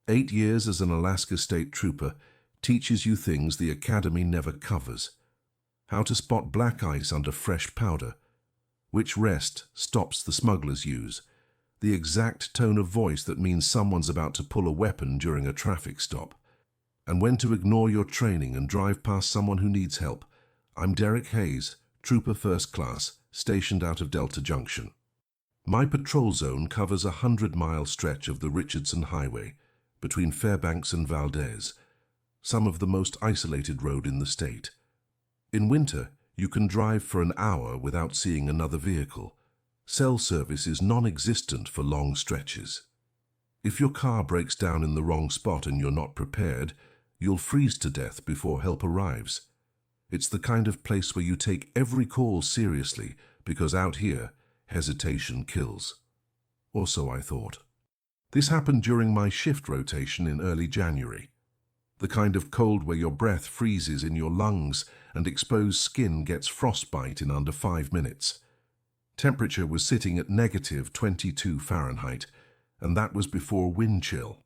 8 years as an Alaska State Trooper teaches you things the Academy never covers. How to spot black ice under fresh powder, which rest stops the smugglers use, the exact tone of voice that means someone's about to pull a weapon during a traffic stop, and when to ignore your training and drive past someone who needs help. I'm Derek Hayes, Trooper First Class, stationed out of Delta Junction. My patrol zone covers a 100-mile stretch of the Richardson Highway between Fairbanks and Valdez, some of the most isolated road in the state. In winter, you can drive for an hour without seeing another vehicle. Cell service is non-existent for long stretches. If your car breaks down in the wrong spot and you're not prepared, you'll freeze to death before help arrives. It's the kind of place where you take every call seriously, because out here, hesitation kills. Or so I thought. This happened during my shift rotation in early January. The kind of cold where your breath freezes in your lungs and exposed skin gets frostbite in under 5 minutes. Temperature was sitting at -22 Fahrenheit, and that was before wind chill.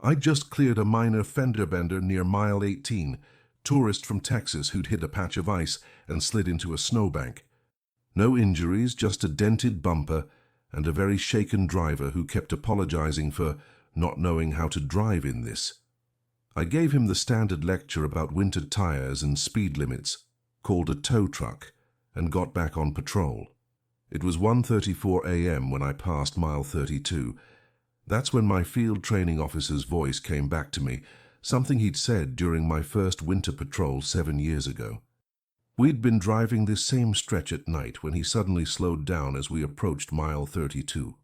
I'd just cleared a minor fender bender near mile 18, tourist from Texas who'd hit a patch of ice and slid into a snowbank. No injuries, just a dented bumper and a very shaken driver who kept apologizing for not knowing how to drive in this. I gave him the standard lecture about winter tires and speed limits, called a tow truck, and got back on patrol. It was 1:34 a.m. when I passed mile 32. That's when my field training officer's voice came back to me, something he'd said during my first winter patrol 7 years ago. We'd been driving this same stretch at night when he suddenly slowed down as we approached mile 32.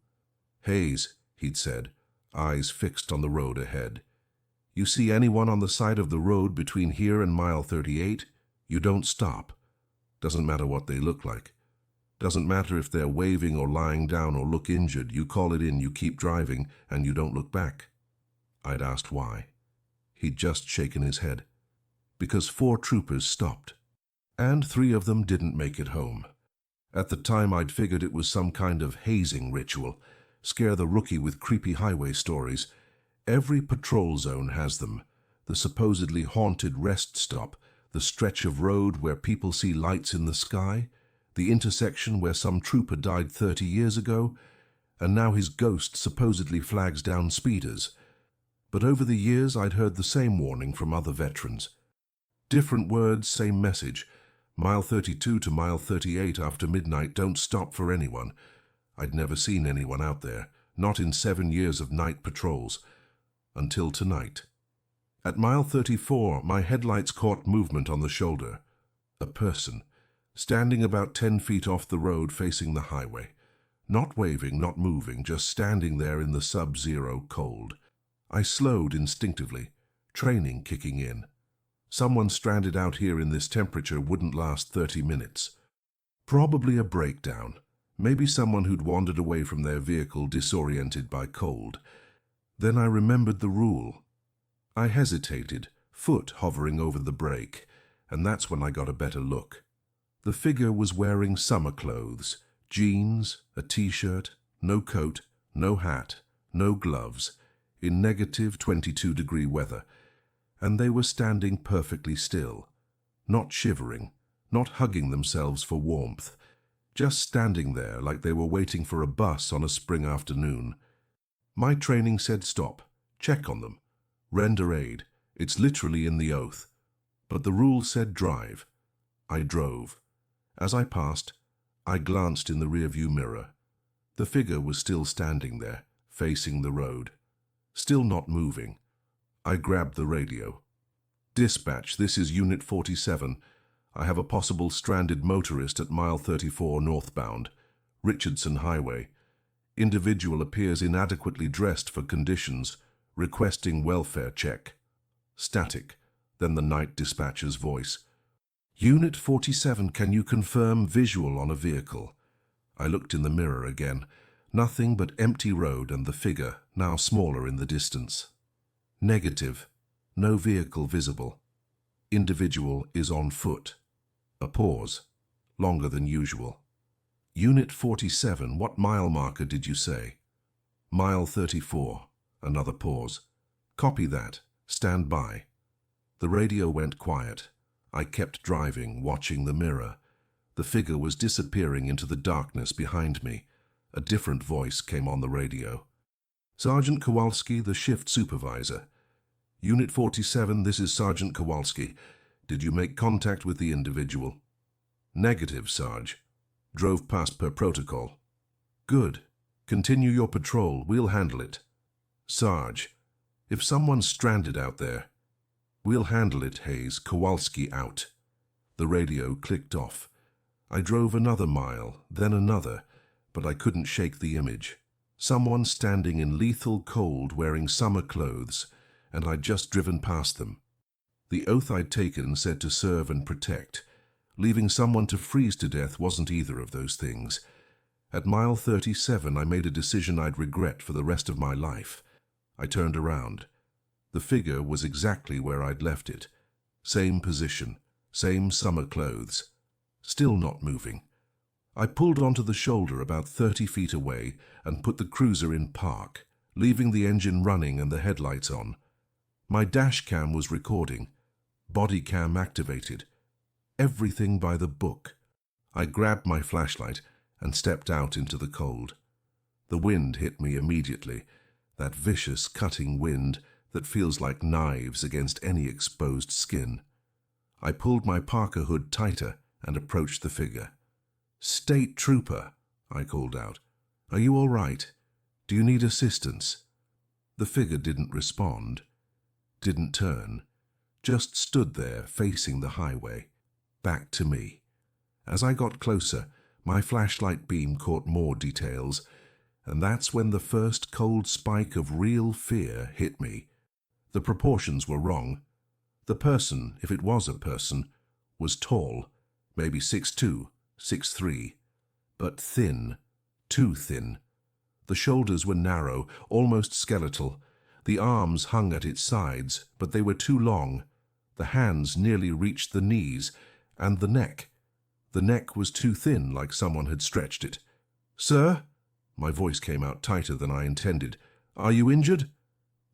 "Hayes," he'd said, eyes fixed on the road ahead. "You see anyone on the side of the road between here and mile 38, you don't stop. Doesn't matter what they look like. Doesn't matter if they're waving or lying down or look injured. You call it in, you keep driving, and you don't look back." I'd asked why. He'd just shaken his head. Because 4 troopers stopped. And 3 of them didn't make it home. At the time I'd figured it was some kind of hazing ritual, scare the rookie with creepy highway stories. Every patrol zone has them. The supposedly haunted rest stop, the stretch of road where people see lights in the sky, the intersection where some trooper died 30 years ago, and now his ghost supposedly flags down speeders. But over the years I'd heard the same warning from other veterans. Different words, same message. Mile 32 to mile 38 after midnight, don't stop for anyone. I'd never seen anyone out there, not in 7 years of night patrols. Until tonight. At mile 34, my headlights caught movement on the shoulder. A person, standing about 10 feet off the road facing the highway. Not waving, not moving, just standing there in the sub-zero cold. I slowed instinctively, training kicking in. Someone stranded out here in this temperature wouldn't last 30 minutes. Probably a breakdown. Maybe someone who'd wandered away from their vehicle disoriented by cold. Then I remembered the rule. I hesitated, foot hovering over the brake, and that's when I got a better look. The figure was wearing summer clothes, jeans, a t-shirt, no coat, no hat, no gloves, in -22-degree weather, and they were standing perfectly still, not shivering, not hugging themselves for warmth, just standing there like they were waiting for a bus on a spring afternoon. My training said stop, check on them, render aid. It's literally in the oath. But the rule said drive. I drove. As I passed, I glanced in the rearview mirror. The figure was still standing there, facing the road. Still not moving. I grabbed the radio. "Dispatch, this is Unit 47. I have a possible stranded motorist at mile 34 northbound, Richardson Highway. Individual appears inadequately dressed for conditions, requesting welfare check." Static, then the night dispatcher's voice. "Unit 47, can you confirm visual on a vehicle?" I looked in the mirror again. Nothing but empty road and the figure, now smaller in the distance. Negative. No vehicle visible. Individual is on foot. A pause. Longer than usual. "Unit 47, what mile marker did you say?" "Mile 34. Another pause. Copy that. Stand by. The radio went quiet. I kept driving, watching the mirror. The figure was disappearing into the darkness behind me. A different voice came on the radio. Sergeant Kowalski, the shift supervisor. Unit 47, this is Sergeant Kowalski. Did you make contact with the individual? Negative, Sarge. Drove past per protocol. Good. Continue your patrol. We'll handle it. Sarge, if someone's stranded out there. We'll handle it, Hayes. Kowalski out. The radio clicked off. I drove another mile, then another, but I couldn't shake the image. Someone standing in lethal cold wearing summer clothes, and I'd just driven past them. The oath I'd taken said to serve and protect. Leaving someone to freeze to death wasn't either of those things. At mile 37, I made a decision I'd regret for the rest of my life. I turned around. The figure was exactly where I'd left it. Same position, same summer clothes. Still not moving. I pulled onto the shoulder about 30 feet away and put the cruiser in park, leaving the engine running and the headlights on. My dash cam was recording. Body cam activated. Everything by the book. I grabbed my flashlight and stepped out into the cold. The wind hit me immediately, that vicious, cutting wind that feels like knives against any exposed skin. I pulled my parka hood tighter and approached the figure. "State Trooper," I called out. "Are you all right? Do you need assistance?" The figure didn't respond, didn't turn, just stood there facing the highway, back to me. As I got closer, my flashlight beam caught more details, and that's when the first cold spike of real fear hit me. The proportions were wrong. The person, if it was a person, was tall, maybe 6'2", 6'3", but thin, too thin. The shoulders were narrow, almost skeletal. The arms hung at its sides, but they were too long. The hands nearly reached the knees, and the neck. The neck was too thin, like someone had stretched it. "Sir?" My voice came out tighter than I intended. "Are you injured?"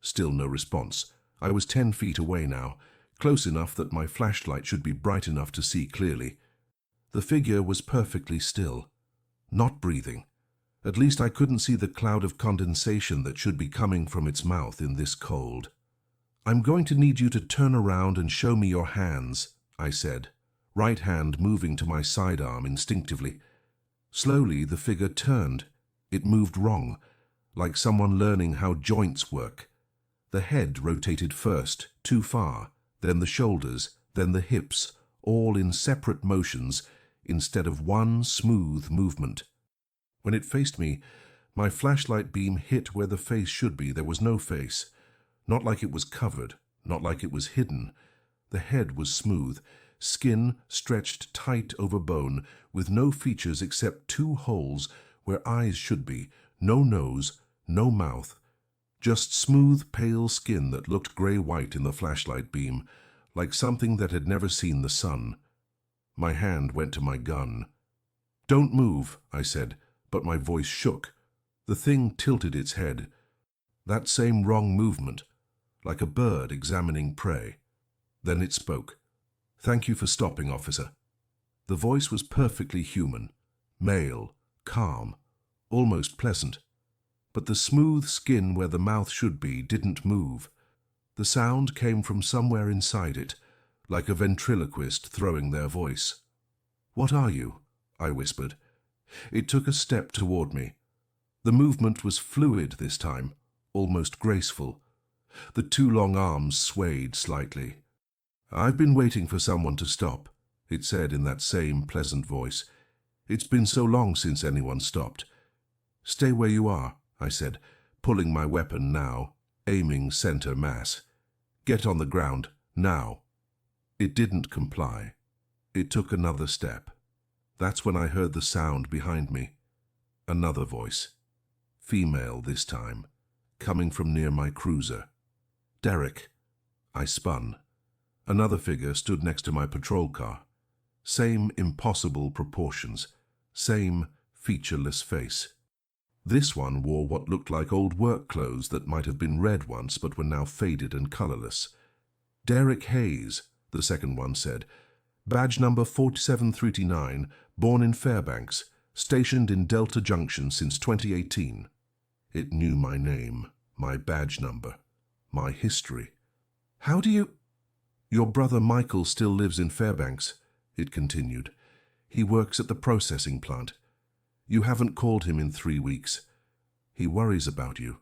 Still no response. I was 10 feet away now, close enough that my flashlight should be bright enough to see clearly. The figure was perfectly still, not breathing. At least I couldn't see the cloud of condensation that should be coming from its mouth in this cold. "I'm going to need you to turn around and show me your hands," I said, right hand moving to my sidearm instinctively. Slowly the figure turned. It moved wrong, like someone learning how joints work. The head rotated first, too far, then the shoulders, then the hips, all in separate motions instead of one smooth movement. When it faced me, my flashlight beam hit where the face should be. There was no face. Not like it was covered, not like it was hidden. The head was smooth, skin stretched tight over bone, with no features except 2 holes where eyes should be, no nose, no mouth. Just smooth, pale skin that looked gray-white in the flashlight beam, like something that had never seen the sun. My hand went to my gun. "Don't move," I said, but my voice shook. The thing tilted its head. That same wrong movement, like a bird examining prey. Then it spoke. "Thank you for stopping, officer." The voice was perfectly human, male, calm, almost pleasant. But the smooth skin where the mouth should be didn't move. The sound came from somewhere inside it, like a ventriloquist throwing their voice. "What are you?" I whispered. It took a step toward me. The movement was fluid this time, almost graceful. The 2 long arms swayed slightly. "I've been waiting for someone to stop," it said in that same pleasant voice. "It's been so long since anyone stopped." "Stay where you are," I said, pulling my weapon now, aiming center mass. "Get on the ground, now." It didn't comply. It took another step. That's when I heard the sound behind me. Another voice. Female this time, coming from near my cruiser. "Derek." I spun. Another figure stood next to my patrol car. Same impossible proportions, same featureless face. This one wore what looked like old work clothes that might have been red once but were now faded and colorless. "Derek Hayes," the second one said. "Badge number 4739, born in Fairbanks, stationed in Delta Junction since 2018. It knew my name, my badge number, my history. "How do you—" "Your brother Michael still lives in Fairbanks," it continued. "He works at the processing plant. You haven't called him in 3 weeks. He worries about you."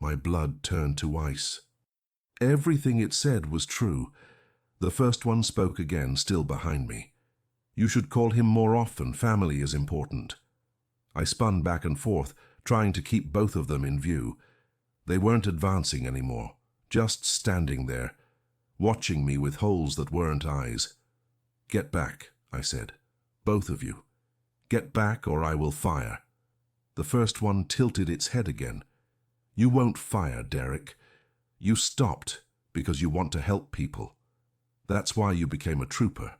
My blood turned to ice. Everything it said was true. The first one spoke again, still behind me. "You should call him more often. Family is important." I spun back and forth, trying to keep both of them in view. They weren't advancing anymore, just standing there, watching me with holes that weren't eyes. "Get back," I said. "Both of you. Get back or I will fire." The first one tilted its head again. "You won't fire, Derek. You stopped because you want to help people. That's why you became a trooper.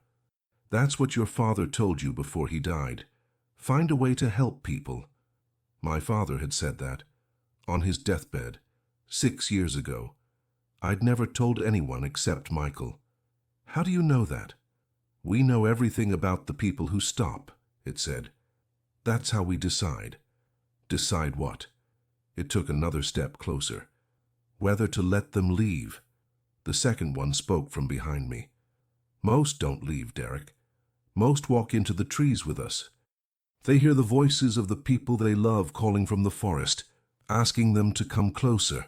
That's what your father told you before he died. Find a way to help people." My father had said that, on his deathbed, 6 years ago. I'd never told anyone except Michael. "How do you know that?" "We know everything about the people who stop," it said. "That's how we decide." "Decide what?" It took another step closer. "Whether to let them leave." The second one spoke from behind me. "Most don't leave, Derek. Most walk into the trees with us. They hear the voices of the people they love calling from the forest, asking them to come closer,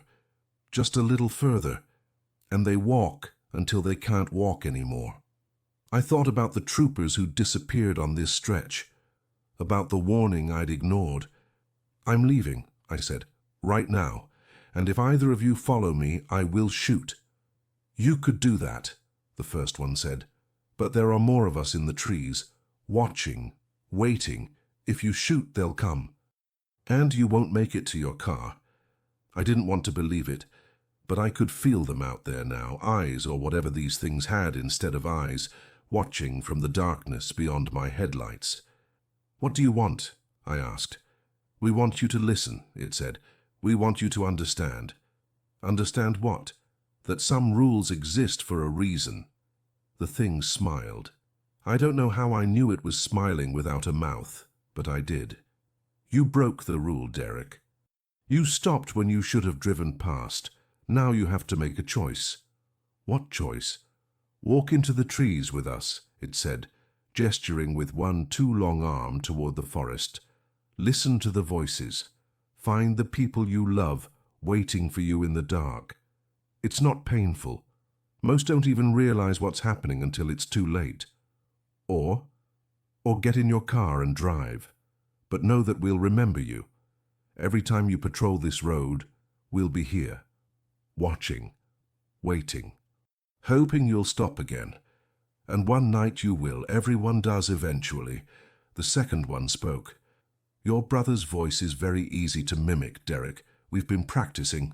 just a little further, and they walk until they can't walk anymore." I thought about the troopers who disappeared on this stretch, about the warning I'd ignored. "I'm leaving," I said, "right now, and if either of you follow me, I will shoot." "You could do that," the first one said, "but there are more of us in the trees, watching, waiting. If you shoot, they'll come. And you won't make it to your car." I didn't want to believe it, but I could feel them out there now, eyes or whatever these things had instead of eyes, watching from the darkness beyond my headlights. "What do you want?" I asked. "We want you to listen," it said. "We want you to understand." "Understand what?" "That some rules exist for a reason." The thing smiled. I don't know how I knew it was smiling without a mouth, but I did. "You broke the rule, Derek. You stopped when you should have driven past. Now you have to make a choice." "What choice?" "Walk into the trees with us," it said, gesturing with one too long arm toward the forest. "Listen to the voices. Find the people you love waiting for you in the dark. It's not painful. Most don't even realize what's happening until it's too late. Or get in your car and drive. But know that we'll remember you. Every time you patrol this road, we'll be here, watching, waiting, hoping you'll stop again. And one night you will. Everyone does eventually." The second one spoke. "Your brother's voice is very easy to mimic, Derek. We've been practicing.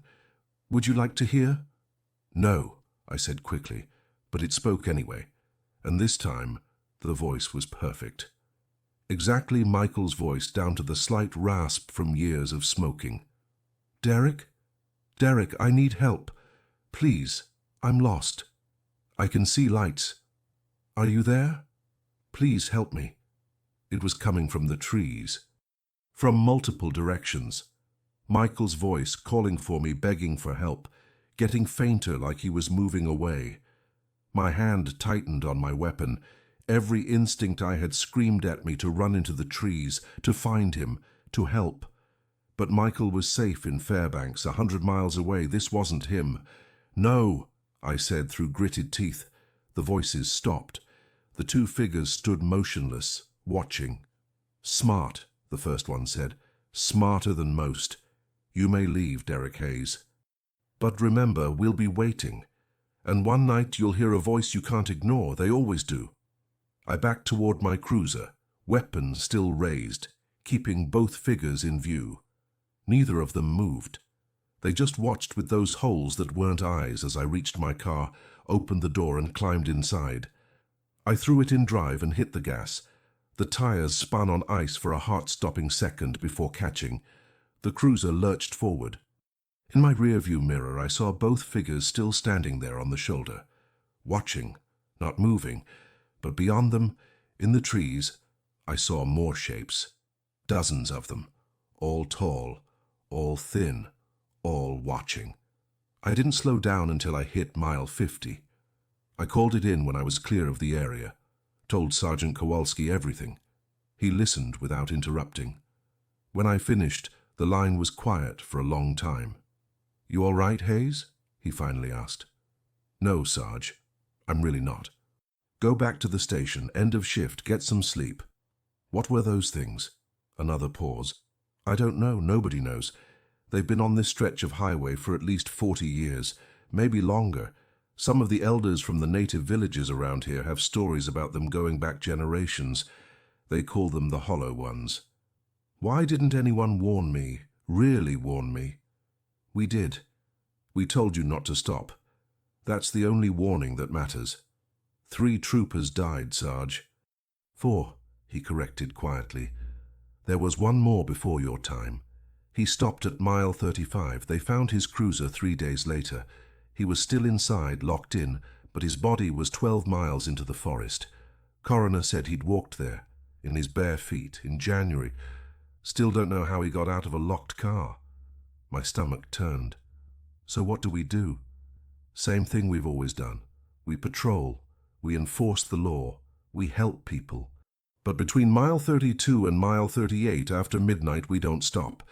Would you like to hear?" "No," I said quickly, but it spoke anyway. And this time, the voice was perfect. Exactly Michael's voice, down to the slight rasp from years of smoking. "Derek? Derek, I need help. Please, I'm lost. I can see lights. Are you there? Please help me." It was coming from the trees, from multiple directions. Michael's voice calling for me, begging for help, getting fainter like he was moving away. My hand tightened on my weapon. Every instinct I had screamed at me to run into the trees, to find him, to help. But Michael was safe in Fairbanks, 100 miles away. This wasn't him. "No," I said through gritted teeth. The voices stopped. The two figures stood motionless, watching. "Smart," the first one said. "Smarter than most. You may leave, Derek Hayes. But remember, we'll be waiting. And one night you'll hear a voice you can't ignore. They always do." I backed toward my cruiser, weapon still raised, keeping both figures in view. Neither of them moved. They just watched with those holes that weren't eyes as I reached my car, opened the door and climbed inside. I threw it in drive and hit the gas. The tires spun on ice for a heart-stopping second before catching. The cruiser lurched forward. In my rearview mirror, I saw both figures still standing there on the shoulder, watching, not moving, but beyond them, in the trees, I saw more shapes, dozens of them, all tall, all thin, all watching. I didn't slow down until I hit mile 50. I called it in when I was clear of the area, told Sergeant Kowalski everything. He listened without interrupting. When I finished, the line was quiet for a long time. "You all right, Hayes?" he finally asked. "No, Sarge. I'm really not. Go back to the station, end of shift, get some sleep." "What were those things?" Another pause. "I don't know. Nobody knows. They've been on this stretch of highway for at least 40 years, maybe longer. Some of the elders from the native villages around here have stories about them going back generations. They call them the Hollow Ones." "Why didn't anyone warn me, really warn me?" "We did. We told you not to stop. That's the only warning that matters. 3 troopers died, Sarge." "4," he corrected quietly. "There was one more before your time. He stopped at mile 35. They found his cruiser 3 days later. He was still inside, locked in, but his body was 12 miles into the forest. Coroner said he'd walked there, in his bare feet, in January. Still don't know how he got out of a locked car." My stomach turned. "So what do we do?" "Same thing we've always done. We patrol. We enforce the law. We help people. But between mile 32 and mile 38 after midnight we don't stop.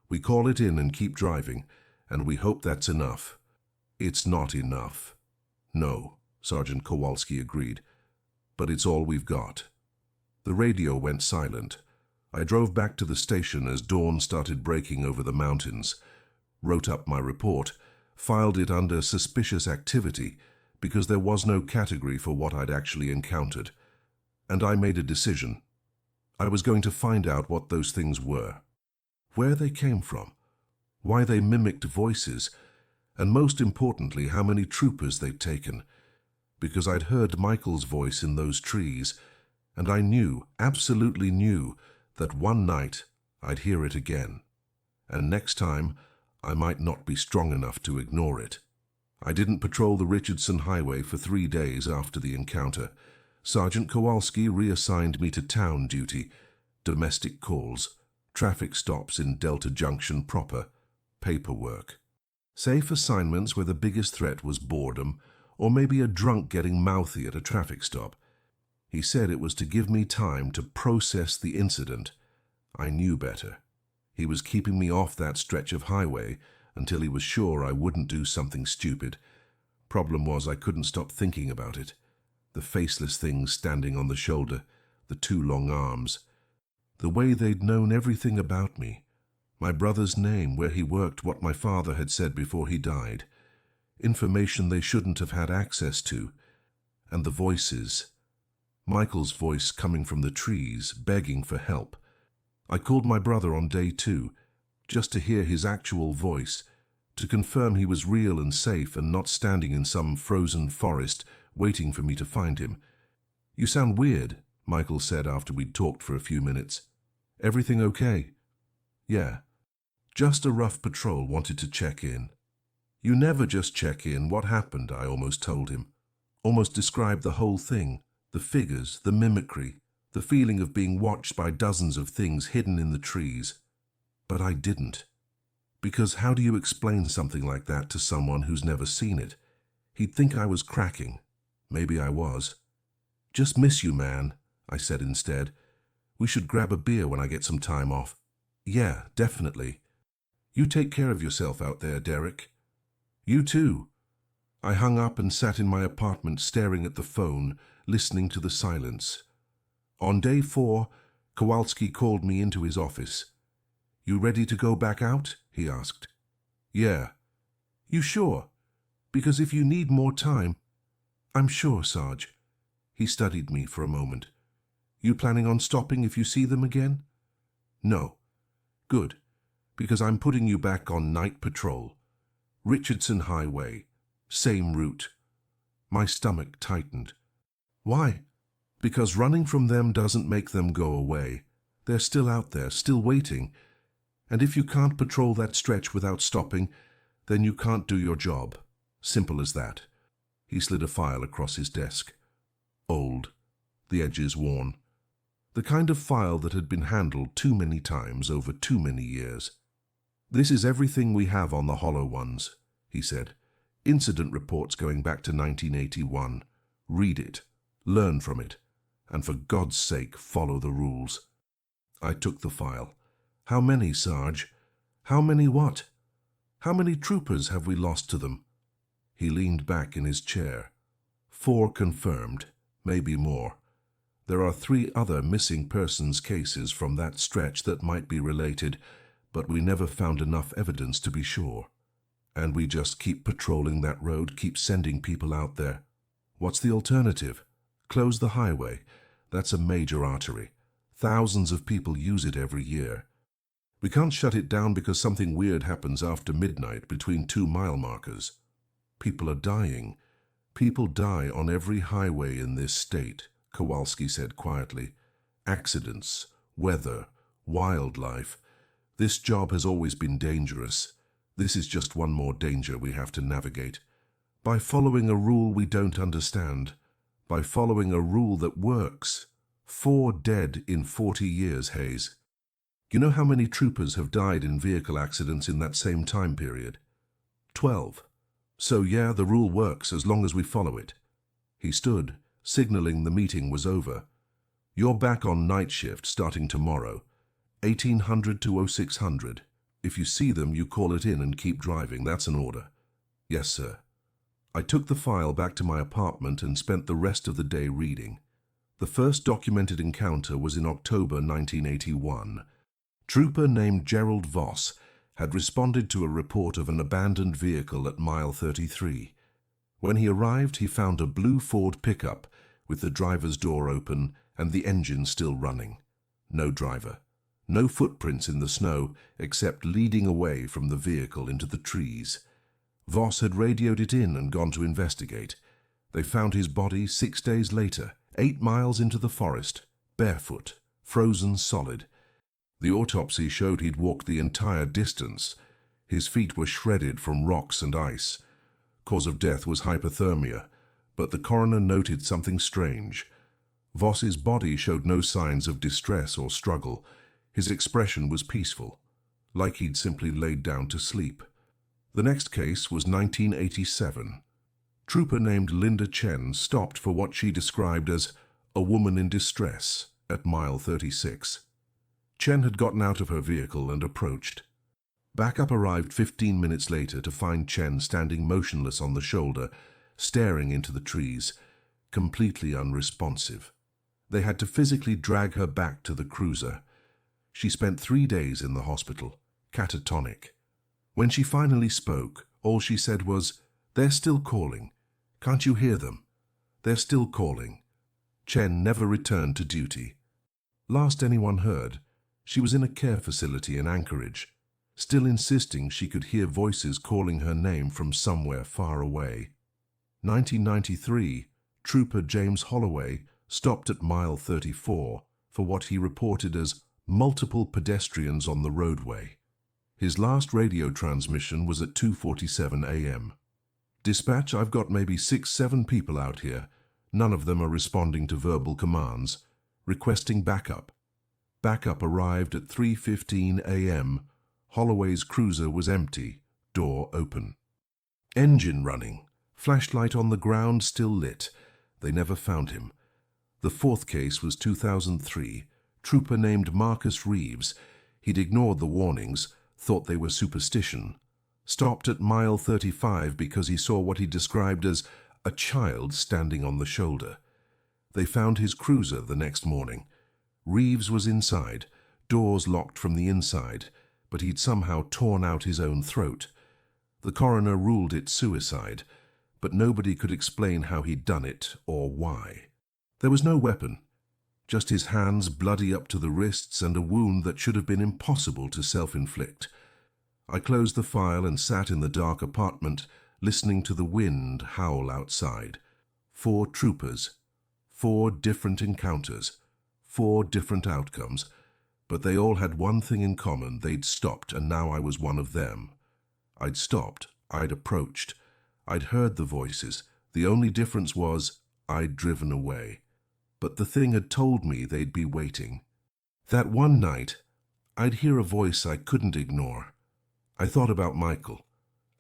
We call it in and keep driving, and we hope that's enough." "It's not enough." "No," Sergeant Kowalski agreed. "But it's all we've got." The radio went silent. I drove back to the station as dawn started breaking over the mountains, wrote up my report, filed it under suspicious activity because there was no category for what I'd actually encountered. And I made a decision. I was going to find out what those things were, where they came from, why they mimicked voices, and most importantly, how many troopers they'd taken. Because I'd heard Michael's voice in those trees, and I knew, absolutely knew, that one night I'd hear it again. And next time, I might not be strong enough to ignore it. I didn't patrol the Richardson Highway for 3 days after the encounter. Sergeant Kowalski reassigned me to town duty, domestic calls, traffic stops in Delta Junction proper, paperwork. Safe assignments where the biggest threat was boredom, or maybe a drunk getting mouthy at a traffic stop. He said it was to give me time to process the incident. I knew better. He was keeping me off that stretch of highway until he was sure I wouldn't do something stupid. Problem was I couldn't stop thinking about it. The faceless things standing on the shoulder, the 2 long arms. The way they'd known everything about me. My brother's name, where he worked, what my father had said before he died. Information they shouldn't have had access to. And the voices. Michael's voice coming from the trees, begging for help. I called my brother on day 2, just to hear his actual voice, to confirm he was real and safe and not standing in some frozen forest waiting for me to find him. "You sound weird," Michael said after we'd talked for a few minutes. "Everything okay?" "Yeah. Just a rough patrol, wanted to check in." "You never just check in. What happened?" I almost told him. Almost described the whole thing, the figures, the mimicry, the feeling of being watched by dozens of things hidden in the trees. But I didn't. Because how do you explain something like that to someone who's never seen it? He'd think I was cracking. Maybe I was. "Just miss you, man," I said instead. "We should grab a beer when I get some time off." "Yeah, definitely." "You take care of yourself out there, Derek." "You too." I hung up and sat in my apartment staring at the phone, listening to the silence. On day 4, Kowalski called me into his office. "You ready to go back out?" he asked. "Yeah." "You sure? Because if you need more time—" "I'm sure, Sarge." He studied me for a moment. "You planning on stopping if you see them again?" "No." "Good, because I'm putting you back on night patrol. Richardson Highway. Same route." My stomach tightened. "Why?" "Because running from them doesn't make them go away. They're still out there, still waiting. And if you can't patrol that stretch without stopping, then you can't do your job. Simple as that. He slid a file across his desk. Old, the edges worn. The kind of file that had been handled too many times over too many years. This is everything we have on the hollow ones, he said. Incident reports going back to 1981. Read it, learn from it, and for God's sake, follow the rules. I took the file. How many, Sarge? How many what? How many troopers have we lost to them? He leaned back in his chair. 4 confirmed, maybe more. There are 3 other missing persons cases from that stretch that might be related, but we never found enough evidence to be sure. And we just keep patrolling that road, keep sending people out there. What's the alternative? Close the highway. That's a major artery. Thousands of people use it every year. We can't shut it down because something weird happens after midnight between 2 mile markers. People are dying. People die on every highway in this state, Kowalski said quietly. Accidents, weather, wildlife. This job has always been dangerous. This is just one more danger we have to navigate. By following a rule we don't understand. By following a rule that works. 4 dead in 40 years, Hayes. You know how many troopers have died in vehicle accidents in that same time period? 12. So yeah, the rule works as long as we follow it. He stood, signaling the meeting was over. You're back on night shift starting tomorrow, 1800 to 0600. If you see them, you call it in and keep driving. That's an order. Yes, sir. I took the file back to my apartment and spent the rest of the day reading. The first documented encounter was in October 1981. Trooper named Gerald Voss had responded to a report of an abandoned vehicle at mile 33. When he arrived, he found a blue Ford pickup with the driver's door open and the engine still running. No driver. No footprints in the snow except leading away from the vehicle into the trees. Voss had radioed it in and gone to investigate. They found his body 6 days later, 8 miles into the forest, barefoot, frozen solid. The autopsy showed he'd walked the entire distance. His feet were shredded from rocks and ice. Cause of death was hypothermia, but the coroner noted something strange. Voss's body showed no signs of distress or struggle. His expression was peaceful, like he'd simply laid down to sleep. The next case was 1987. Trooper named Linda Chen stopped for what she described as a woman in distress at mile 36. Chen had gotten out of her vehicle and approached. Backup arrived 15 minutes later to find Chen standing motionless on the shoulder, staring into the trees, completely unresponsive. They had to physically drag her back to the cruiser. She spent 3 days in the hospital, catatonic. When she finally spoke, all she said was, "They're still calling. Can't you hear them? They're still calling." Chen never returned to duty. Last anyone heard, she was in a care facility in Anchorage, still insisting she could hear voices calling her name from somewhere far away. 1993, Trooper James Holloway stopped at mile 34 for what he reported as multiple pedestrians on the roadway. His last radio transmission was at 2:47 a.m. "Dispatch, I've got maybe 6-7 people out here. None of them are responding to verbal commands. Requesting backup." Backup arrived at 3:15 a.m. Holloway's cruiser was empty, door open. Engine running, flashlight on the ground still lit. They never found him. The 4th case was 2003. Trooper named Marcus Reeves. He'd ignored the warnings, thought they were superstition. Stopped at mile 35 because he saw what he described as a child standing on the shoulder. They found his cruiser the next morning. Reeves was inside, doors locked from the inside, but he'd somehow torn out his own throat. The coroner ruled it suicide, but nobody could explain how he'd done it or why. There was no weapon, just his hands bloody up to the wrists and a wound that should have been impossible to self-inflict. I closed the file and sat in the dark apartment, listening to the wind howl outside. 4 troopers, 4 different encounters, 4 different outcomes. But they all had one thing in common: they'd stopped, and now I was one of them. I'd stopped, I'd approached, I'd heard the voices. The only difference was I'd driven away. But the thing had told me they'd be waiting. That one night, I'd hear a voice I couldn't ignore. I thought about Michael,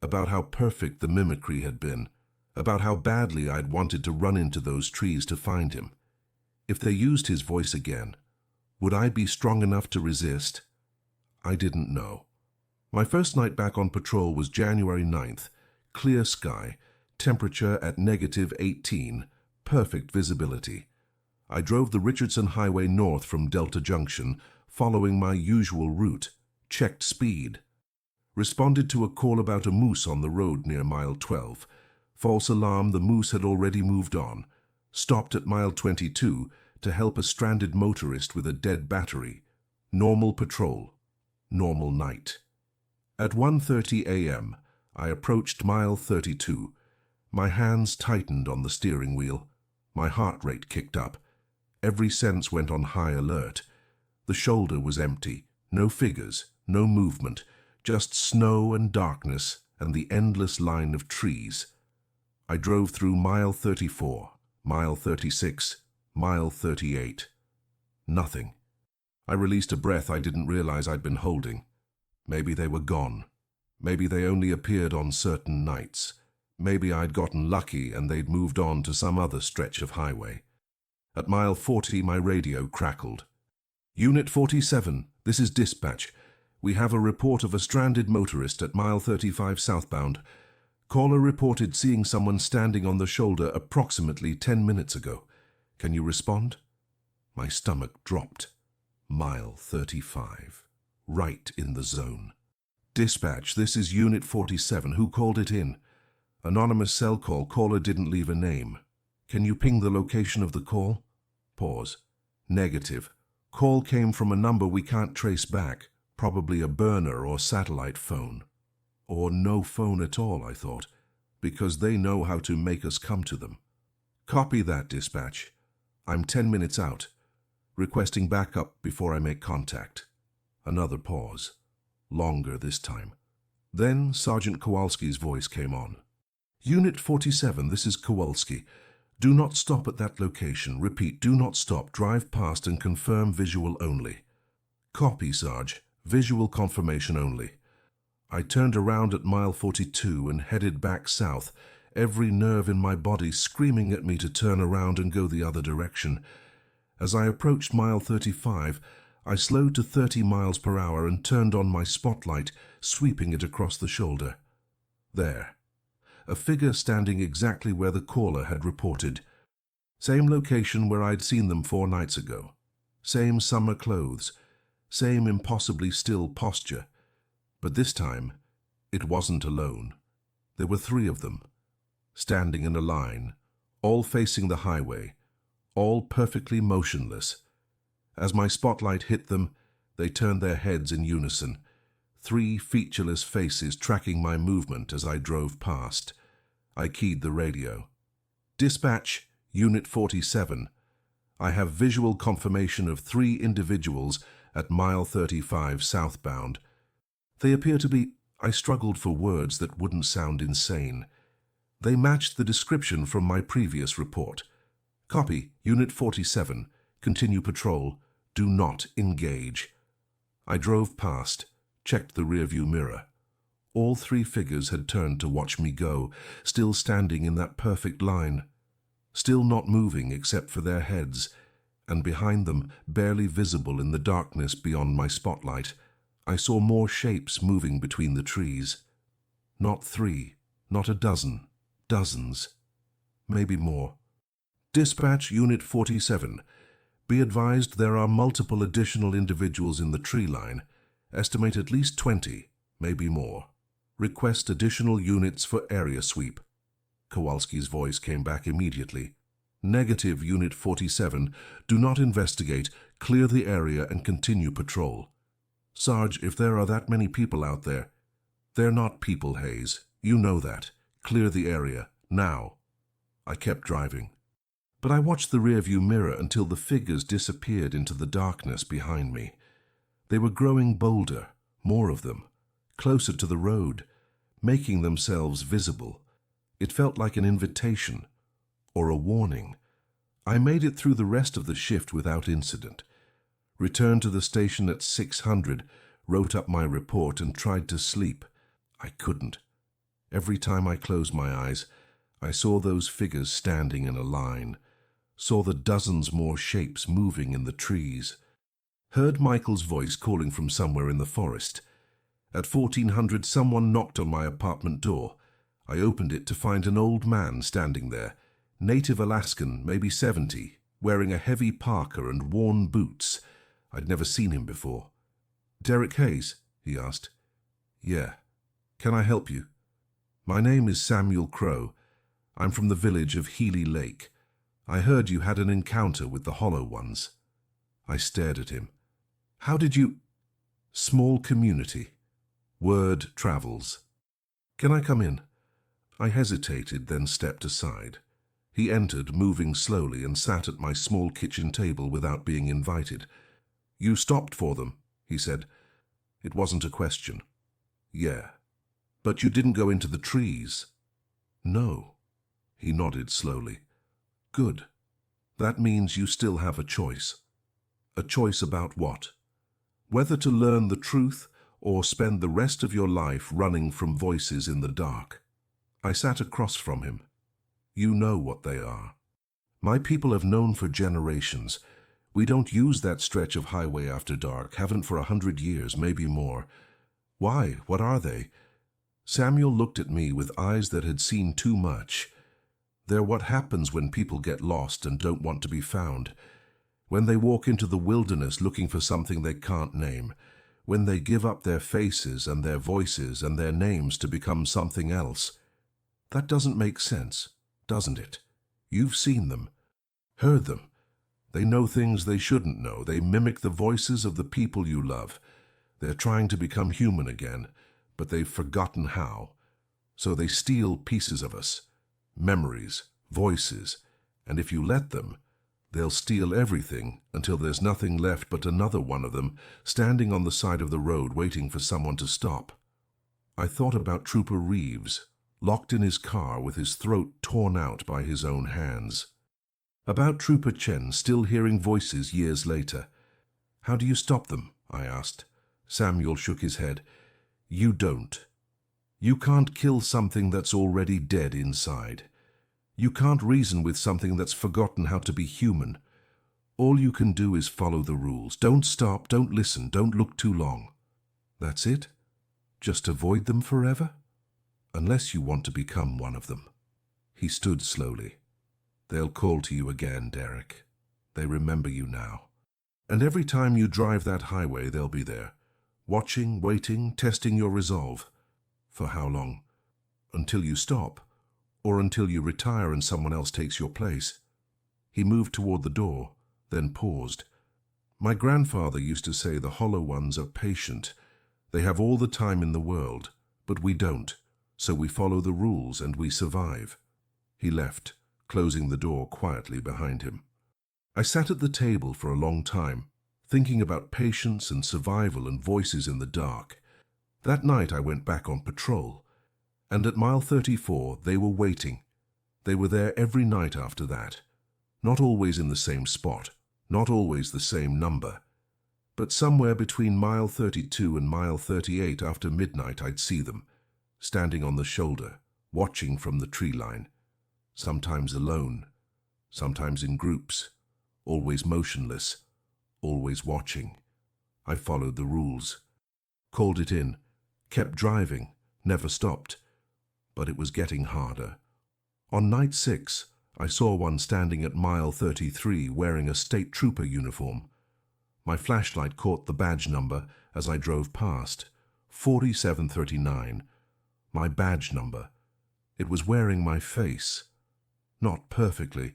about how perfect the mimicry had been, about how badly I'd wanted to run into those trees to find him. If they used his voice again, would I be strong enough to resist? I didn't know. My first night back on patrol was January 9th. Clear sky, temperature at -18, perfect visibility. I drove the Richardson Highway north from Delta Junction, following my usual route, checked speed. Responded to a call about a moose on the road near mile 12. False alarm, the moose had already moved on. Stopped at mile 22 to help a stranded motorist with a dead battery. Normal patrol. Normal night. At 1:30 a.m., I approached mile 32. My hands tightened on the steering wheel. My heart rate kicked up. Every sense went on high alert. The shoulder was empty. No figures, no movement, just snow and darkness and the endless line of trees. I drove through mile 34, mile 36, mile 38. Nothing. I released a breath I didn't realize I'd been holding. Maybe they were gone. Maybe they only appeared on certain nights. Maybe I'd gotten lucky and they'd moved on to some other stretch of highway. At mile 40, my radio crackled. Unit 47, this is dispatch. We have a report of a stranded motorist at mile 35 southbound. Caller reported seeing someone standing on the shoulder approximately 10 minutes ago. Can you respond? My stomach dropped. Mile 35. Right in the zone. Dispatch, this is Unit 47. Who called it in? Anonymous cell call. Caller didn't leave a name. Can you ping the location of the call? Pause. Negative. Call came from a number we can't trace back. Probably a burner or satellite phone. Or no phone at all, I thought, because they know how to make us come to them. Copy that, dispatch. I'm 10 minutes out. Requesting backup before I make contact. Another pause. Longer this time. Then Sergeant Kowalski's voice came on. Unit 47, this is Kowalski. Do not stop at that location. Repeat, do not stop. Drive past and confirm visual only. Copy, Sarge. Visual confirmation only. I turned around at mile 42 and headed back south, every nerve in my body screaming at me to turn around and go the other direction. As I approached mile 35, I slowed to 30 miles per hour and turned on my spotlight, sweeping it across the shoulder. There. A figure standing exactly where the caller had reported. Same location where I'd seen them 4 nights ago. Same summer clothes. Same impossibly still posture. But this time, it wasn't alone. There were 3 of them, standing in a line, all facing the highway, all perfectly motionless. As my spotlight hit them, they turned their heads in unison, 3 featureless faces tracking my movement as I drove past. I keyed the radio. Dispatch, Unit 47. I have visual confirmation of 3 individuals at mile 35 southbound. They appear to be... I struggled for words that wouldn't sound insane. They matched the description from my previous report. Copy, Unit 47. Continue patrol. Do not engage. I drove past, checked the rearview mirror. All 3 figures had turned to watch me go, still standing in that perfect line. Still not moving except for their heads, and behind them, barely visible in the darkness beyond my spotlight, I saw more shapes moving between the trees. Not 3, not a dozen, dozens, maybe more. Dispatch Unit 47. Be advised there are multiple additional individuals in the tree line. Estimate at least 20, maybe more. Request additional units for area sweep. Kowalski's voice came back immediately. Negative, Unit 47. Do not investigate. Clear the area and continue patrol. Sarge, if there are that many people out there... They're not people, Hayes. You know that. Clear the area. Now. I kept driving. But I watched the rearview mirror until the figures disappeared into the darkness behind me. They were growing bolder, more of them, closer to the road, making themselves visible. It felt like an invitation, or a warning. I made it through the rest of the shift without incident. Returned to the station at 600, wrote up my report and tried to sleep. I couldn't. Every time I closed my eyes, I saw those figures standing in a line, saw the dozens more shapes moving in the trees, heard Michael's voice calling from somewhere in the forest. At 1400, someone knocked on my apartment door. I opened it to find an old man standing there, native Alaskan, maybe 70, wearing a heavy parka and worn boots. I'd never seen him before. "Derek Hayes?" he asked. "Yeah. Can I help you?" "My name is Samuel Crow. I'm from the village of Healy Lake. I heard you had an encounter with the Hollow Ones." I stared at him. "How did you—" "Small community. Word travels." "Can I come in?" I hesitated, then stepped aside. He entered, moving slowly, and sat at my small kitchen table without being invited. "You stopped for them," he said. It wasn't a question. "Yeah. But you didn't go into the trees." "No." He nodded slowly. "Good. That means you still have a choice." "A choice about what?" "Whether to learn the truth or spend the rest of your life running from voices in the dark." I sat across from him. "You know what they are. My people have known for generations. We don't use that stretch of highway after dark, haven't for 100 years, maybe more." "Why? What are they?" Samuel looked at me with eyes that had seen too much. "They're what happens when people get lost and don't want to be found. When they walk into the wilderness looking for something they can't name. When they give up their faces and their voices and their names to become something else. That doesn't make sense, doesn't it? You've seen them, heard them. They know things they shouldn't know. They mimic the voices of the people you love. They're trying to become human again, but they've forgotten how. So they steal pieces of us, memories, voices, and if you let them, they'll steal everything until there's nothing left but another one of them standing on the side of the road waiting for someone to stop." I thought about Trooper Reeves, locked in his car with his throat torn out by his own hands. About Trooper Chen, still hearing voices years later. "How do you stop them?" I asked. Samuel shook his head. "You don't. You can't kill something that's already dead inside. You can't reason with something that's forgotten how to be human. All you can do is follow the rules. Don't stop, don't listen, don't look too long. That's it? Just avoid them forever? Unless you want to become one of them." He stood slowly. "They'll call to you again, Derek. They remember you now. And every time you drive that highway, they'll be there, watching, waiting, testing your resolve. For how long? Until you stop, or until you retire and someone else takes your place." He moved toward the door, then paused. "My grandfather used to say the Hollow Ones are patient. They have all the time in the world, but we don't. So we follow the rules and we survive." He left, closing the door quietly behind him. I sat at the table for a long time, thinking about patience and survival and voices in the dark. That night I went back on patrol, and at mile 34 they were waiting. They were there every night after that. Not always in the same spot, not always the same number. But somewhere between mile 32 and mile 38 after midnight I'd see them, standing on the shoulder, watching from the tree line. Sometimes alone, sometimes in groups, always motionless, always watching. I followed the rules, called it in, kept driving, never stopped. But it was getting harder. On night 6, I saw one standing at mile 33 wearing a state trooper uniform. My flashlight caught the badge number as I drove past, 4739. My badge number. It was wearing my face. Not perfectly.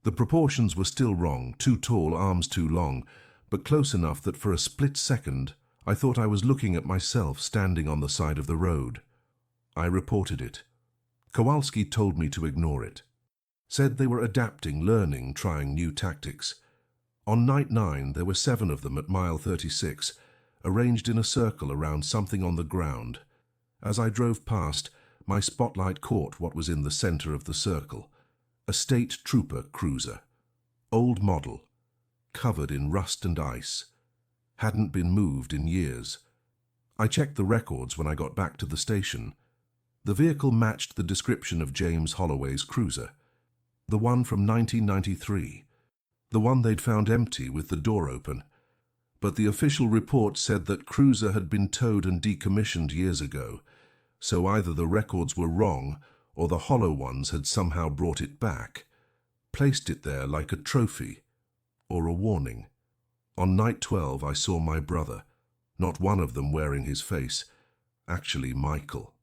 The proportions were still wrong, too tall, arms too long, but close enough that for a split second I thought I was looking at myself standing on the side of the road. I reported it. Kowalski told me to ignore it. Said they were adapting, learning, trying new tactics. On night 9 there were 7 of them at mile 36. arranged in a circle around something on the ground. As I drove past, my spotlight caught what was in the center of the circle. A state trooper cruiser. Old model. Covered in rust and ice. Hadn't been moved in years. I checked the records when I got back to the station. The vehicle matched the description of James Holloway's cruiser. The one from 1993. The one they'd found empty with the door open. But the official report said that cruiser had been towed and decommissioned years ago, so either the records were wrong or the Hollow ones had somehow brought it back, placed it there like a trophy or a warning. On night 12 I saw my brother, not one of them wearing his face, actually Michael,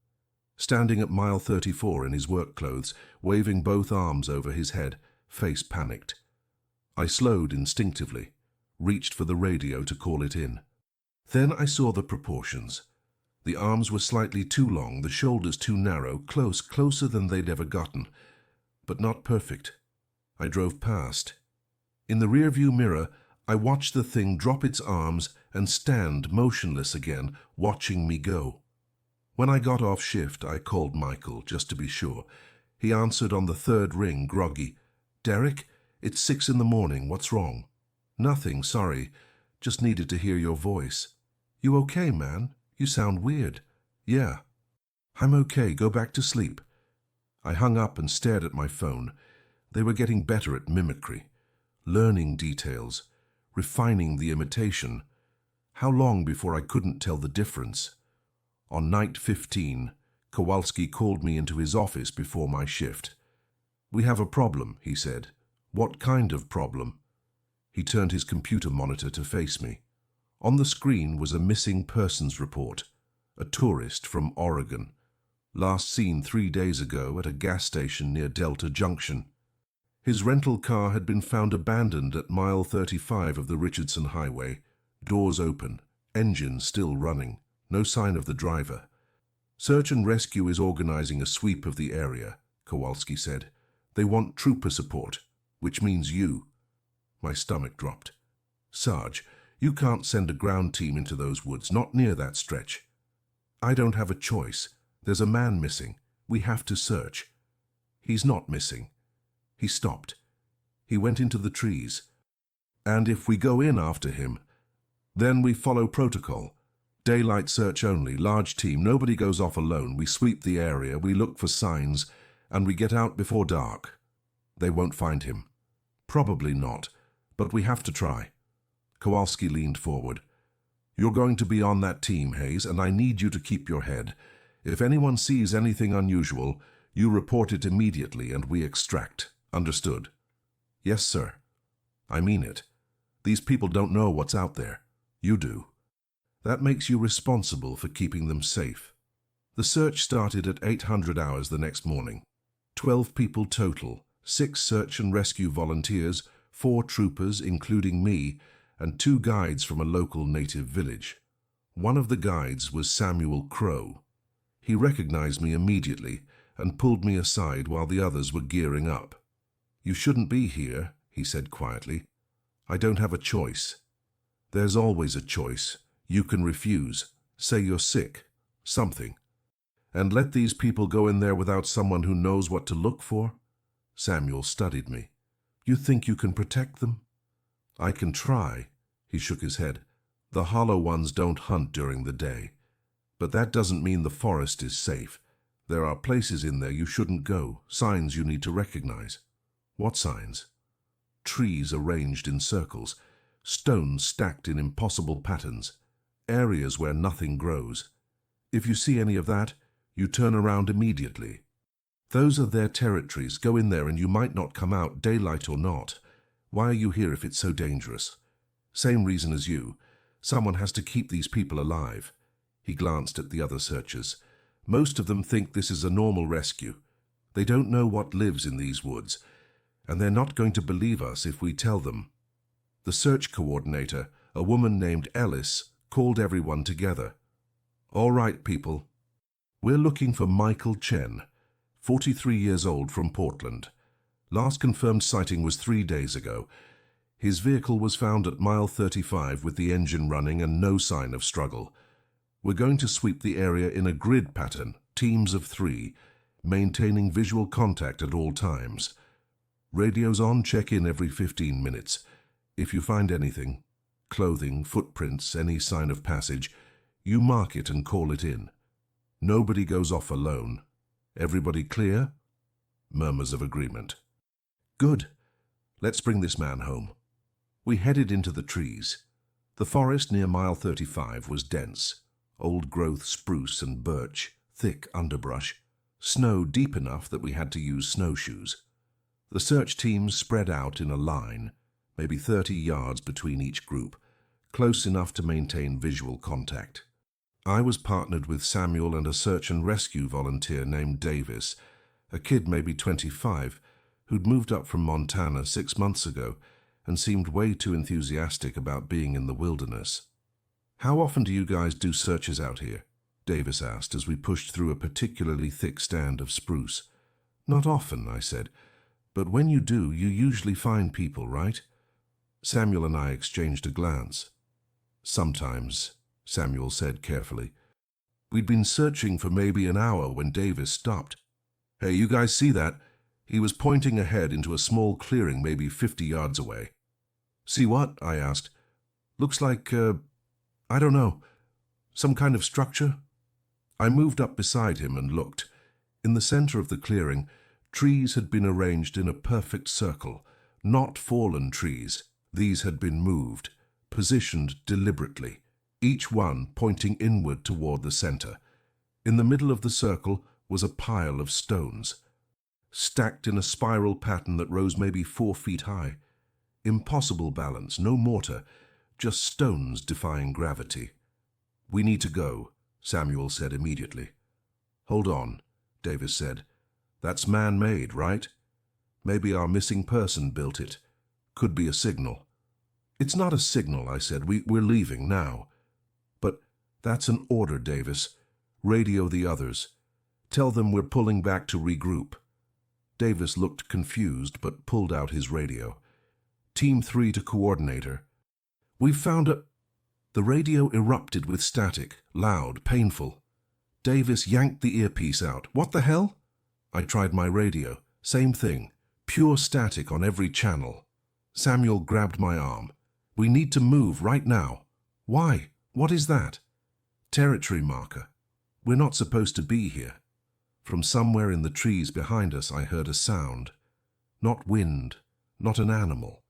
standing at mile 34 in his work clothes, waving both arms over his head, face panicked. I slowed instinctively, reached for the radio to call it in. Then I saw the proportions. The arms were slightly too long, the shoulders too narrow, closer than they'd ever gotten, but not perfect. I drove past. In the rearview mirror, I watched the thing drop its arms and stand motionless again, watching me go. When I got off shift, I called Michael, just to be sure. He answered on the third ring, groggy. "Derek, it's 6 in the morning. What's wrong?" "Nothing, sorry. Just needed to hear your voice." "You okay, man? You sound weird." "Yeah." "I'm okay. Go back to sleep." I hung up and stared at my phone. They were getting better at mimicry, learning details, refining the imitation. How long before I couldn't tell the difference? On night 15, Kowalski called me into his office before my shift. "We have a problem," he said. "What kind of problem?" He turned his computer monitor to face me. On the screen was a missing persons report. A tourist from Oregon. Last seen 3 days ago at a gas station near Delta Junction. His rental car had been found abandoned at mile 35 of the Richardson Highway. Doors open, engine still running. No sign of the driver. "Search and rescue is organizing a sweep of the area," Kowalski said. "They want trooper support, which means you." My stomach dropped. "Sarge, you can't send a ground team into those woods, not near that stretch." "I don't have a choice. There's a man missing. We have to search." "He's not missing." He stopped. He went into the trees. "And if we go in after him, then we follow protocol. Daylight search only, large team, nobody goes off alone. We sweep the area, we look for signs, and we get out before dark. They won't find him." "Probably not, but we have to try." Kowalski leaned forward. "You're going to be on that team, Hayes, and I need you to keep your head. If anyone sees anything unusual, you report it immediately and we extract. Understood?" "Yes, sir." "I mean it. These people don't know what's out there. You do. That makes you responsible for keeping them safe." The search started at 800 hours the next morning. 12 people total, 6 search and rescue volunteers, 4 troopers, including me, and 2 guides from a local native village. One of the guides was Samuel Crow. He recognized me immediately and pulled me aside while the others were gearing up. "You shouldn't be here," he said quietly. "I don't have a choice." "There's always a choice. You can refuse. Say you're sick. Something. And let these people go in there without someone who knows what to look for?" Samuel studied me. "You think you can protect them?" "I can try." He shook his head. "The Hollow ones don't hunt during the day. But that doesn't mean the forest is safe. There are places in there you shouldn't go, signs you need to recognize." "What signs?" "Trees arranged in circles, stones stacked in impossible patterns, areas where nothing grows. If you see any of that, you turn around immediately. Those are their territories. Go in there and you might not come out, daylight or not. Why are you here if it's so dangerous?" "Same reason as you. Someone has to keep these people alive." He glanced at the other searchers. "Most of them think this is a normal rescue. They don't know what lives in these woods, and they're not going to believe us if we tell them." The search coordinator, a woman named Ellis, called everyone together. "All right, people. We're looking for Michael Chen, 43 years old, from Portland. Last confirmed sighting was 3 days ago. His vehicle was found at mile 35 with the engine running and no sign of struggle. We're going to sweep the area in a grid pattern, teams of 3, maintaining visual contact at all times. Radios on, check in every 15 minutes. If you find anything, clothing, footprints, any sign of passage, you mark it and call it in. Nobody goes off alone. Everybody clear? Murmurs of agreement. Good. Let's bring this man home. We headed into the trees. The forest near mile 35 was dense. Old-growth spruce and birch, thick underbrush, snow deep enough that we had to use snowshoes. The search teams spread out in a line, maybe 30 yards between each group, close enough to maintain visual contact. I was partnered with Samuel and a search and rescue volunteer named Davis, a kid maybe 25, who'd moved up from Montana 6 months ago and seemed way too enthusiastic about being in the wilderness. How often do you guys do searches out here? Davis asked as we pushed through a particularly thick stand of spruce. Not often, I said, but when you do, you usually find people, right? Samuel and I exchanged a glance. Sometimes, Samuel said carefully. We'd been searching for maybe an hour when Davis stopped. Hey, you guys see that? He was pointing ahead into a small clearing maybe 50 yards away. See what? I asked. Looks like, I don't know, some kind of structure? I moved up beside him and looked. In the center of the clearing, trees had been arranged in a perfect circle, not fallen trees. These had been moved, positioned deliberately, each one pointing inward toward the center. In the middle of the circle was a pile of stones, stacked in a spiral pattern that rose maybe 4 feet high. Impossible balance, no mortar, just stones defying gravity. We need to go, Samuel said immediately. Hold on, Davis said. That's man-made, right? Maybe our missing person built it. Could be a signal. It's not a signal, I said. We're leaving now. But that's an order, Davis. Radio the others. Tell them we're pulling back to regroup. Davis looked confused but pulled out his radio. Team 3 to coordinator. We've found a... The radio erupted with static, loud, painful. Davis yanked the earpiece out. What the hell? I tried my radio. Same thing. Pure static on every channel. Samuel grabbed my arm. We need to move right now. Why? What is that? Territory marker. We're not supposed to be here. From somewhere in the trees behind us I heard a sound. Not wind, not an animal.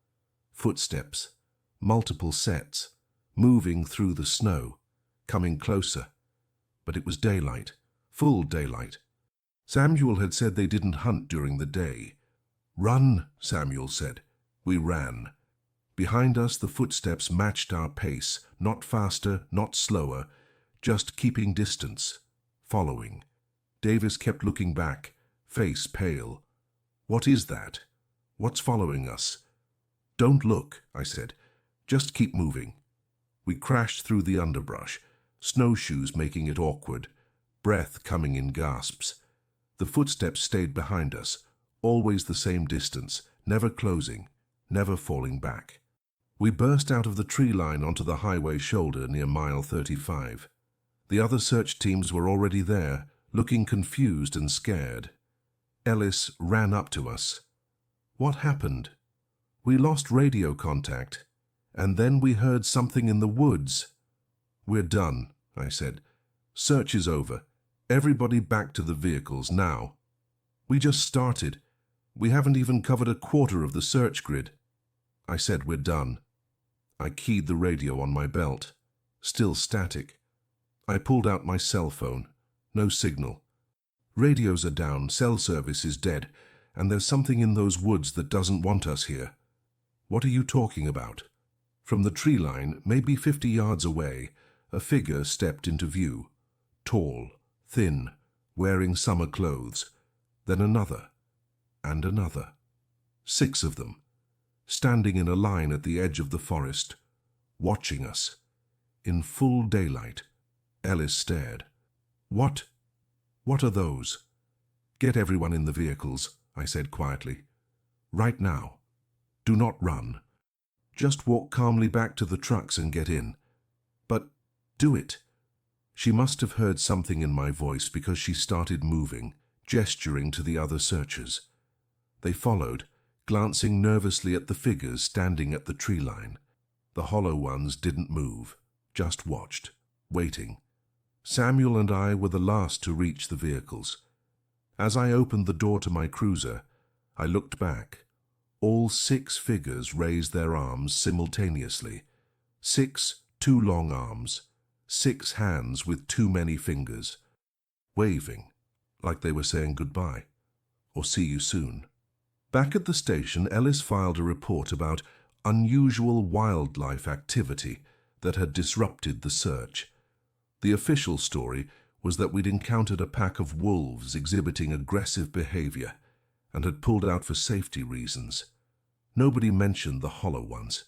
Footsteps, multiple sets, moving through the snow, coming closer. But it was daylight, full daylight. Samuel had said they didn't hunt during the day. Run, Samuel said. We ran. Behind us the footsteps matched our pace, not faster, not slower, just keeping distance, following. Davis kept looking back, face pale. What is that? What's following us? Don't look, I said. Just keep moving. We crashed through the underbrush, snowshoes making it awkward, breath coming in gasps. The footsteps stayed behind us, always the same distance, never closing, never falling back. We burst out of the tree line onto the highway shoulder near mile 35. The other search teams were already there, looking confused and scared. Ellis ran up to us. What happened? We lost radio contact, and then we heard something in the woods. We're done, I said. Search is over. Everybody back to the vehicles now. We just started. We haven't even covered a quarter of the search grid. I said we're done. I keyed the radio on my belt. Still static. I pulled out my cell phone. No signal. Radios are down, cell service is dead, and there's something in those woods that doesn't want us here. What are you talking about? From the tree line, maybe 50 yards away, a figure stepped into view. Tall, thin, wearing summer clothes. Then another, and another. 6 of them, standing in a line at the edge of the forest, watching us. In full daylight, Ellis stared. What are those? Get everyone in the vehicles, I said quietly. Right now. Do not run. Just walk calmly back to the trucks and get in. But do it." She must have heard something in my voice because she started moving, gesturing to the other searchers. They followed, glancing nervously at the figures standing at the tree line. The hollow ones didn't move, just watched, waiting. Samuel and I were the last to reach the vehicles. As I opened the door to my cruiser, I looked back. All 6 figures raised their arms simultaneously. 6 too long arms, 6 hands with too many fingers, waving like they were saying goodbye or see you soon. Back at the station, Ellis filed a report about unusual wildlife activity that had disrupted the search. The official story was that we'd encountered a pack of wolves exhibiting aggressive behavior and had pulled out for safety reasons. Nobody mentioned the hollow ones.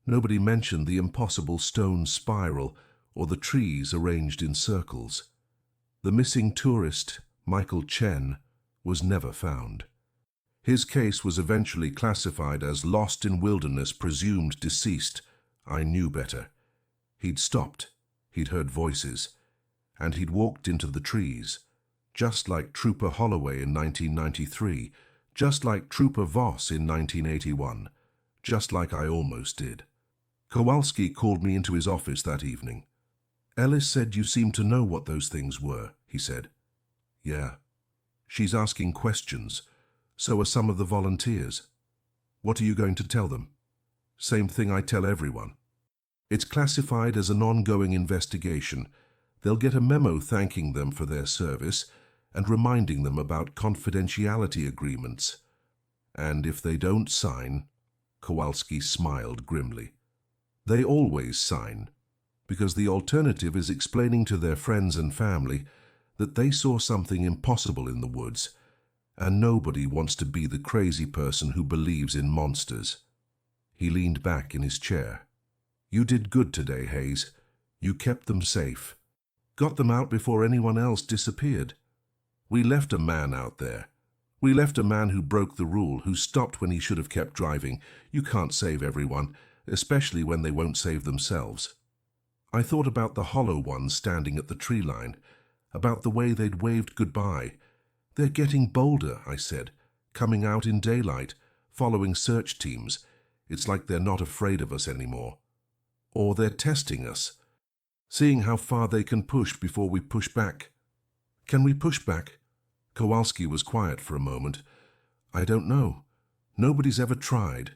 Nobody mentioned the impossible stone spiral or the trees arranged in circles. The missing tourist, Michael Chen, was never found. His case was eventually classified as lost in wilderness, presumed deceased. I knew better. He'd stopped, he'd heard voices, and he'd walked into the trees, just like Trooper Holloway in 1993, just like Trooper Voss in 1981, just like I almost did. Kowalski called me into his office that evening. "Ellis said you seemed to know what those things were," he said. "Yeah. She's asking questions. So are some of the volunteers." "What are you going to tell them?" "Same thing I tell everyone. It's classified as an ongoing investigation. They'll get a memo thanking them for their service and reminding them about confidentiality agreements. And if they don't sign," Kowalski smiled grimly, "they always sign, because the alternative is explaining to their friends and family that they saw something impossible in the woods, and nobody wants to be the crazy person who believes in monsters." He leaned back in his chair. "You did good today, Hayes. You kept them safe. Got them out before anyone else disappeared. We left a man out there. We left a man who broke the rule, who stopped when he should have kept driving. You can't save everyone, especially when they won't save themselves." I thought about the hollow ones standing at the tree line, about the way they'd waved goodbye. "They're getting bolder," I said, "coming out in daylight, following search teams. It's like they're not afraid of us anymore. Or they're testing us, seeing how far they can push before we push back." "Can we push back?" Kowalski was quiet for a moment. "I don't know. Nobody's ever tried.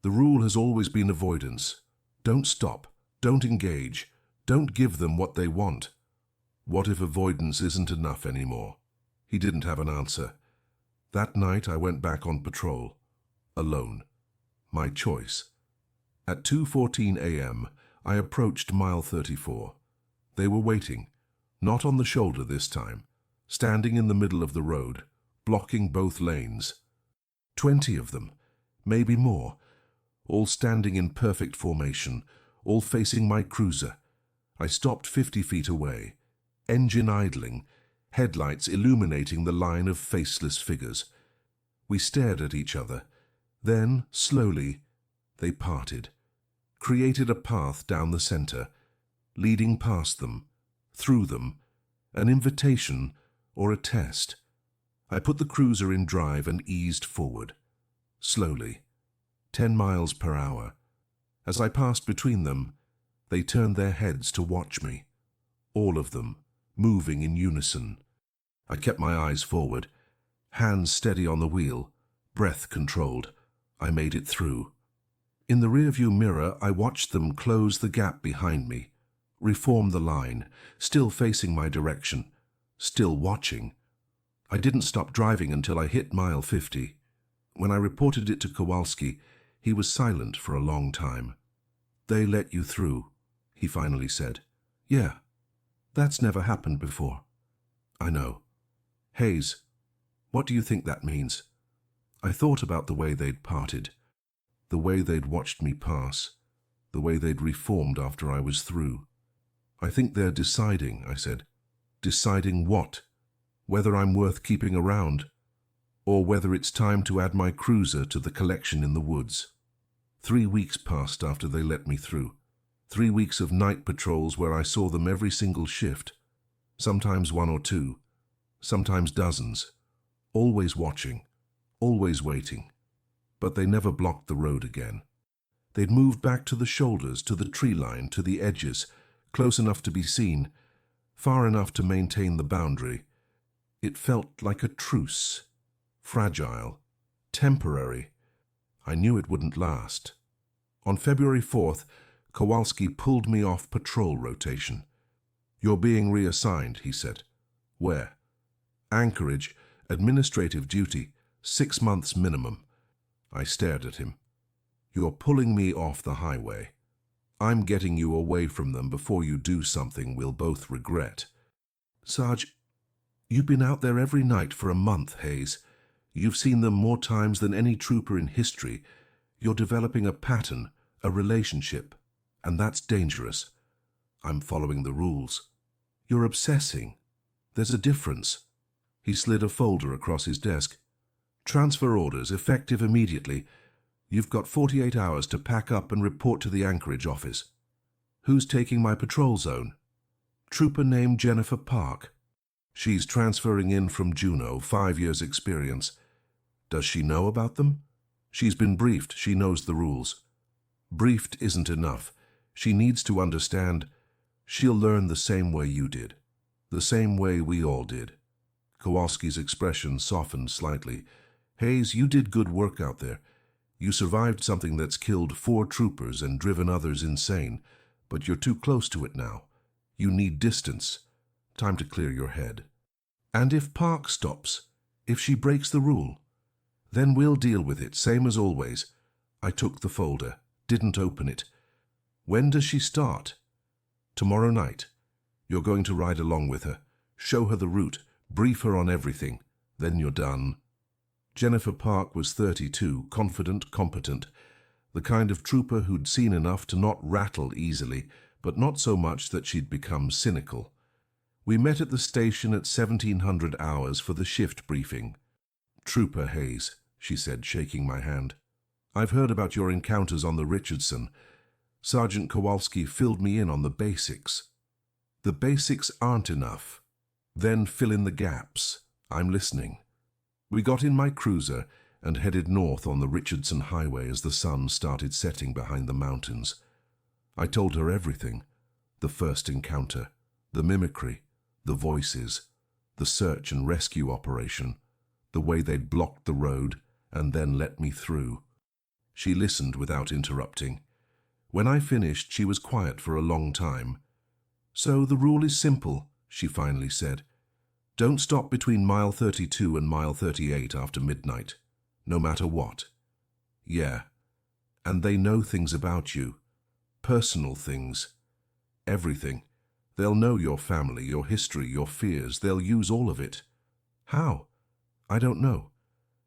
The rule has always been avoidance. Don't stop. Don't engage. Don't give them what they want." "What if avoidance isn't enough anymore?" He didn't have an answer. That night I went back on patrol. Alone. My choice. At 2:14 a.m. I approached mile 34. They were waiting, not on the shoulder this time, standing in the middle of the road, blocking both lanes. 20 of them, maybe more, all standing in perfect formation, all facing my cruiser. I stopped 50 feet away, engine idling, headlights illuminating the line of faceless figures. We stared at each other. Then, slowly, they parted, created a path down the center, leading past them, through them, an invitation or a test. I put the cruiser in drive and eased forward, slowly, 10 miles per hour. As I passed between them, they turned their heads to watch me, all of them, moving in unison. I kept my eyes forward, hands steady on the wheel, breath controlled. I made it through. In the rearview mirror, I watched them close the gap behind me, reform the line, still facing my direction, still watching. I didn't stop driving until I hit mile 50. When I reported it to Kowalski, he was silent for a long time. "They let you through," he finally said. "Yeah, that's never happened before." "I know. Hayes, what do you think that means?" I thought about the way they'd parted, the way they'd watched me pass, the way they'd reformed after I was through. "I think they're deciding," I said. "Deciding what? Whether I'm worth keeping around, or whether it's time to add my cruiser to the collection in the woods." 3 weeks passed after they let me through. 3 weeks of night patrols where I saw them every single shift. Sometimes one or two, sometimes dozens. Always watching, always waiting. But they never blocked the road again. They'd moved back to the shoulders, to the tree line, to the edges, close enough to be seen, far enough to maintain the boundary. It felt like a truce, fragile, temporary. I knew it wouldn't last. On February 4th, Kowalski pulled me off patrol rotation. "You're being reassigned," he said. "Where?" "Anchorage, administrative duty, 6 months minimum." I stared at him. "You're pulling me off the highway. I'm getting you away from them before you do something we'll both regret." "Sarge, you've been out there every night for a month, Hayes. You've seen them more times than any trooper in history. You're developing a pattern, a relationship, and that's dangerous." "I'm following the rules." "You're obsessing. There's a difference." He slid a folder across his desk. "Transfer orders, effective immediately. You've got 48 hours to pack up and report to the Anchorage office." "Who's taking my patrol zone?" "Trooper named Jennifer Park. She's transferring in from Juneau, 5 years experience." "Does she know about them?" "She's been briefed. She knows the rules." "Briefed isn't enough. She needs to understand. She'll learn the same way you did. The same way we all did." Kowalski's expression softened slightly. "Hayes, you did good work out there. You survived something that's killed 4 troopers and driven others insane, but you're too close to it now. You need distance. Time to clear your head." "And if Park stops? If she breaks the rule?" "Then we'll deal with it, same as always." I took the folder, didn't open it. "When does she start?" "Tomorrow night. You're going to ride along with her, show her the route, brief her on everything. Then you're done." Jennifer Park was 32, confident, competent, the kind of trooper who'd seen enough to not rattle easily, but not so much that she'd become cynical. We met at the station at 1700 hours for the shift briefing. "Trooper Hayes," she said, shaking my hand. "I've heard about your encounters on the Richardson. Sergeant Kowalski filled me in on the basics." "The basics aren't enough. Then fill in the gaps. I'm listening." We got in my cruiser and headed north on the Richardson Highway as the sun started setting behind the mountains. I told her everything. The first encounter, the mimicry, the voices, the search and rescue operation, the way they'd blocked the road and then let me through. She listened without interrupting. When I finished, she was quiet for a long time. "So the rule is simple," she finally said. "Don't stop between mile 32 and mile 38 after midnight, no matter what." "Yeah. And they know things about you. Personal things. Everything. They'll know your family, your history, your fears. They'll use all of it." "How?" "I don't know.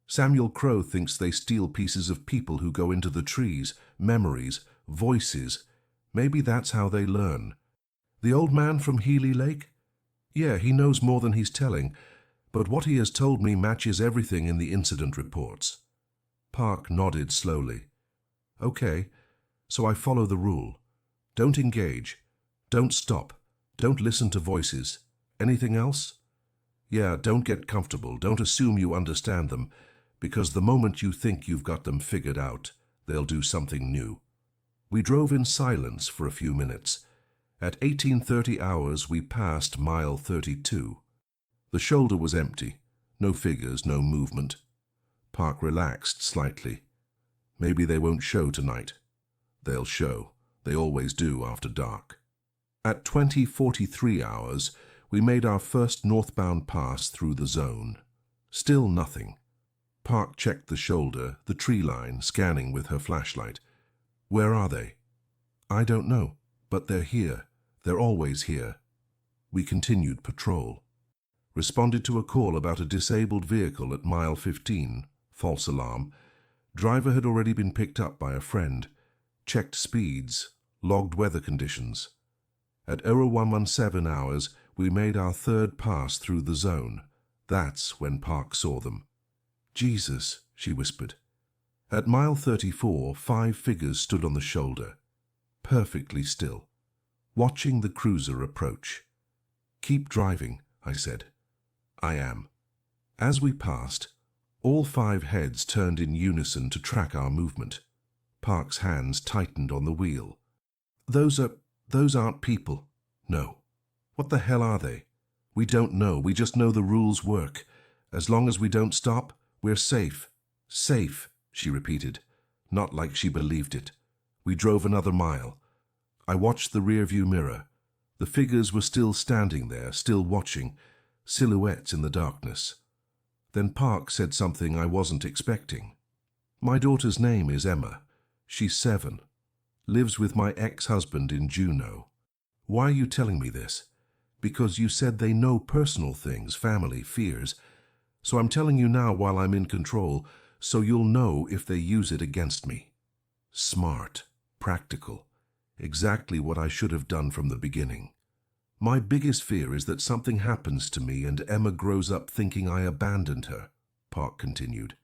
Samuel Crow thinks they steal pieces of people who go into the trees, memories, voices. Maybe that's how they learn." "The old man from Healy Lake?" "Yeah, he knows more than he's telling, but what he has told me matches everything in the incident reports." Park nodded slowly. "Okay, so I follow the rule. Don't engage. Don't stop. Don't listen to voices. Anything else?" "Yeah, don't get comfortable. Don't assume you understand them, because the moment you think you've got them figured out, they'll do something new." We drove in silence for a few minutes. At 1830 hours, we passed mile 32. The shoulder was empty. No figures, no movement. Park relaxed slightly. "Maybe they won't show tonight." "They'll show. They always do after dark." At 20:43 hours, we made our first northbound pass through the zone. Still nothing. Park checked the shoulder, the tree line, scanning with her flashlight. "Where are they?" "I don't know, but they're here. They're always here." We continued patrol. Responded to a call about a disabled vehicle at mile 15. False alarm. Driver had already been picked up by a friend. Checked speeds. Logged weather conditions. At 0117 hours, we made our third pass through the zone. That's when Park saw them. "Jesus," she whispered. At mile 34, 5 figures stood on the shoulder, perfectly still, watching the cruiser approach. "Keep driving," I said. "I am." As we passed, all 5 heads turned in unison to track our movement. Park's hands tightened on the wheel. Those aren't people." "No." "What the hell are they?" "We don't know. We just know the rules work. As long as we don't stop, we're safe." "Safe," she repeated, not like she believed it. We drove another mile. I watched the rearview mirror. The figures were still standing there, still watching, silhouettes in the darkness. Then Park said something I wasn't expecting. "My daughter's name is Emma. She's 7. Lives with my ex-husband in Juneau." "Why are you telling me this?" "Because you said they know personal things, family, fears. So I'm telling you now while I'm in control, so you'll know if they use it against me." Smart, practical, exactly what I should have done from the beginning. "My biggest fear is that something happens to me and Emma grows up thinking I abandoned her," Park continued.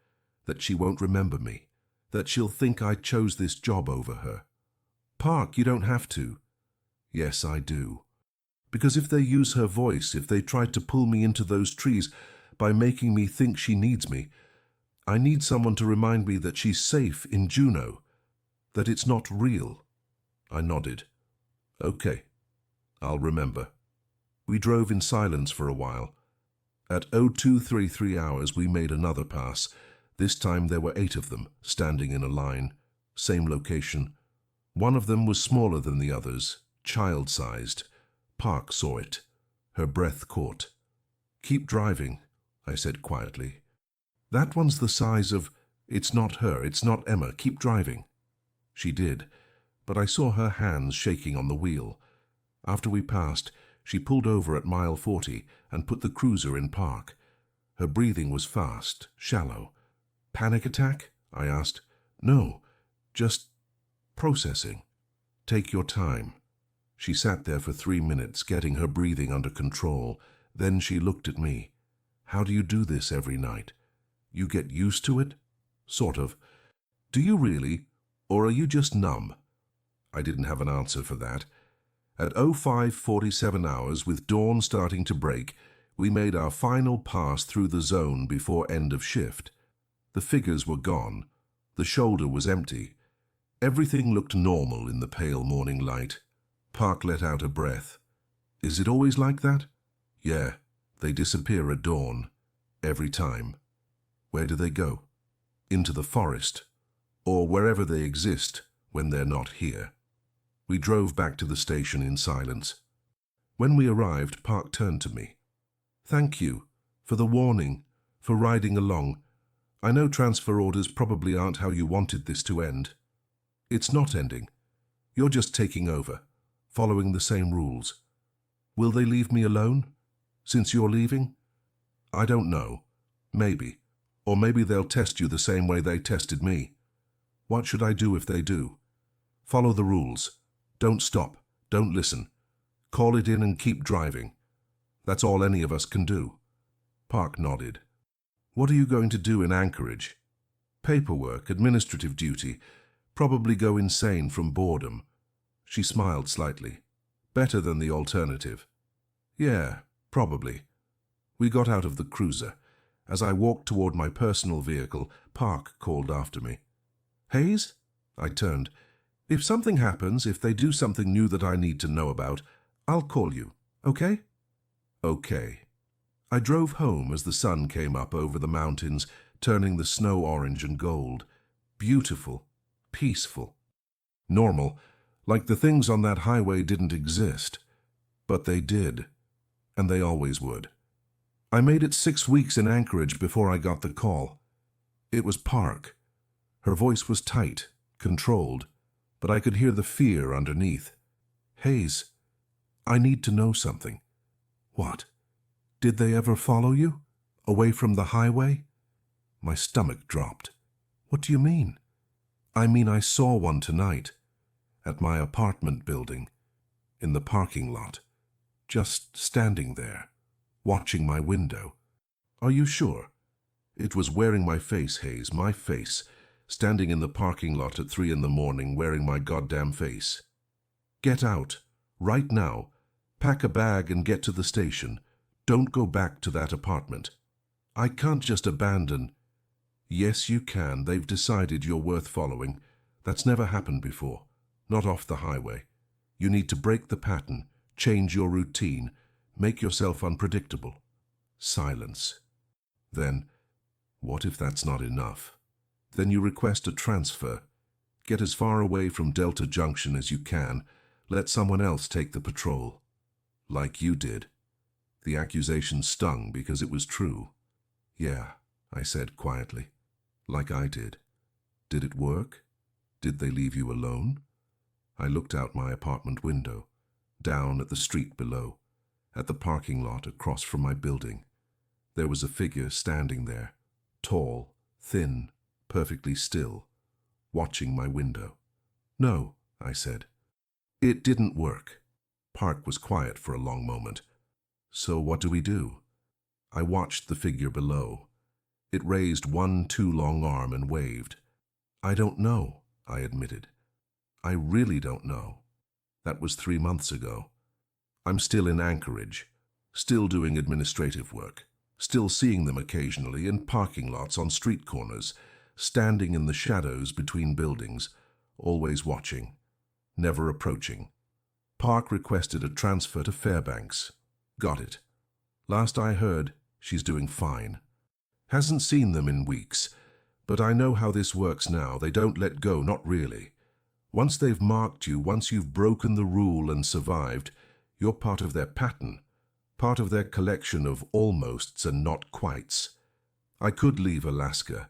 "That she won't remember me. That she'll think I chose this job over her." "Park, you don't have to." "Yes, I do. Because if they use her voice, if they try to pull me into those trees by making me think she needs me, I need someone to remind me that she's safe in Juneau, that it's not real." I nodded. "Okay, I'll remember." We drove in silence for a while. At 0233 hours we made another pass. This time there were 8 of them, standing in a line. Same location. One of them was smaller than the others, child-sized. Park saw it. Her breath caught. "Keep driving," I said quietly. "That one's the size of—" "It's not her, it's not Emma. Keep driving." She did, but I saw her hands shaking on the wheel. After we passed, she pulled over at mile 40 and put the cruiser in park. Her breathing was fast, shallow. "Panic attack?" I asked. "No, just processing." "Take your time." She sat there for 3 minutes, getting her breathing under control. Then she looked at me. "How do you do this every night? You get used to it?" "Sort of." "Do you really? Or are you just numb?" I didn't have an answer for that. At 0547 hours, with dawn starting to break, we made our final pass through the zone before end of shift. The figures were gone. The shoulder was empty. Everything looked normal in the pale morning light. Park let out a breath. "Is it always like that?" "Yeah, they disappear at dawn. Every time." "Where do they go?" "Into the forest. Or wherever they exist when they're not here." We drove back to the station in silence. When we arrived, Park turned to me. "Thank you for the warning, for riding along. I know transfer orders probably aren't how you wanted this to end." "It's not ending. You're just taking over, following the same rules." "Will they leave me alone, since you're leaving?" "I don't know. Maybe. Or maybe they'll test you the same way they tested me." "What should I do if they do?" "Follow the rules. Don't stop. Don't listen. Call it in and keep driving. That's all any of us can do." Park nodded. "What are you going to do in Anchorage?" "Paperwork, administrative duty. Probably go insane from boredom." She smiled slightly. "Better than the alternative." "Yeah, probably." We got out of the cruiser. As I walked toward my personal vehicle, Park called after me. "Hayes?" I turned. "If something happens, if they do something new that I need to know about, I'll call you, okay?" "Okay." I drove home as the sun came up over the mountains, turning the snow orange and gold. Beautiful, peaceful, normal, like the things on that highway didn't exist. But they did, and they always would. I made it 6 weeks in Anchorage before I got the call. It was Park. Her voice was tight, controlled, but I could hear the fear underneath. "Hayes, I need to know something." "What? Did they ever follow you? Away from the highway?" My stomach dropped. "What do you mean?" "I mean I saw one tonight, at my apartment building, in the parking lot, just standing there, watching my window." "Are you sure?" "It was wearing my face, Hayes, my face. standing in the parking lot at 3 in the morning wearing my goddamn face. Get out. Right now. Pack a bag and get to the station. Don't go back to that apartment. I can't just abandon. Yes, you can. They've decided you're worth following. That's never happened before. Not off the highway. You need to break the pattern, change your routine, make yourself unpredictable. Silence. Then, what if that's not enough? Then you request a transfer. Get as far away from Delta Junction as you can. Let someone else take the patrol. Like you did. The accusation stung because it was true. Yeah, I said quietly. Like I did. Did it work? Did they leave you alone? I looked out my apartment window, down at the street below, at the parking lot across from my building. There was a figure standing there, tall, thin, perfectly still, watching my window. No, I said. It didn't work. Park was quiet for a long moment. So what do we do? I watched the figure below. It raised one too long arm and waved. I don't know, I admitted. I really don't know. That was 3 months ago. I'm still in Anchorage, still doing administrative work, still seeing them occasionally in parking lots on street corners, standing in the shadows between buildings, always watching, never approaching. Park requested a transfer to Fairbanks. Got it. Last I heard, she's doing fine. Hasn't seen them in weeks, but I know how this works now. They don't let go, not really. Once they've marked you, once you've broken the rule and survived, you're part of their pattern, part of their collection of almosts and not quites. I could leave Alaska,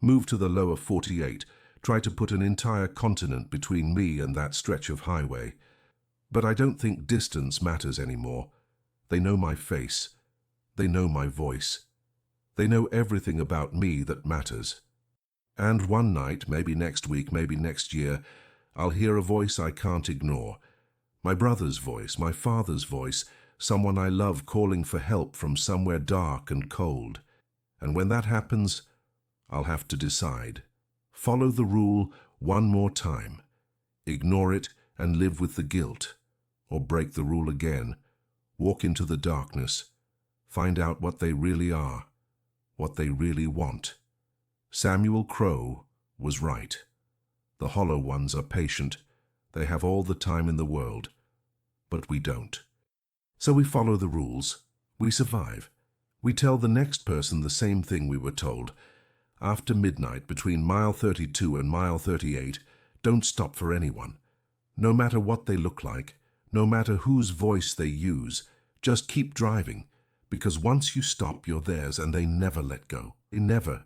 move to the lower 48, try to put an entire continent between me and that stretch of highway. But I don't think distance matters anymore. They know my face. They know my voice. They know everything about me that matters. And one night, maybe next week, maybe next year, I'll hear a voice I can't ignore. My brother's voice, my father's voice, someone I love calling for help from somewhere dark and cold. And when that happens, I'll have to decide. Follow the rule one more time. Ignore it and live with the guilt. Or break the rule again. Walk into the darkness. Find out what they really are. What they really want. Samuel Crow was right. The hollow ones are patient. They have all the time in the world. But we don't. So we follow the rules. We survive. We tell the next person the same thing we were told. After midnight, between mile 32 and mile 38, don't stop for anyone. No matter what they look like, no matter whose voice they use, just keep driving. Because once you stop, you're theirs and they never let go. They never.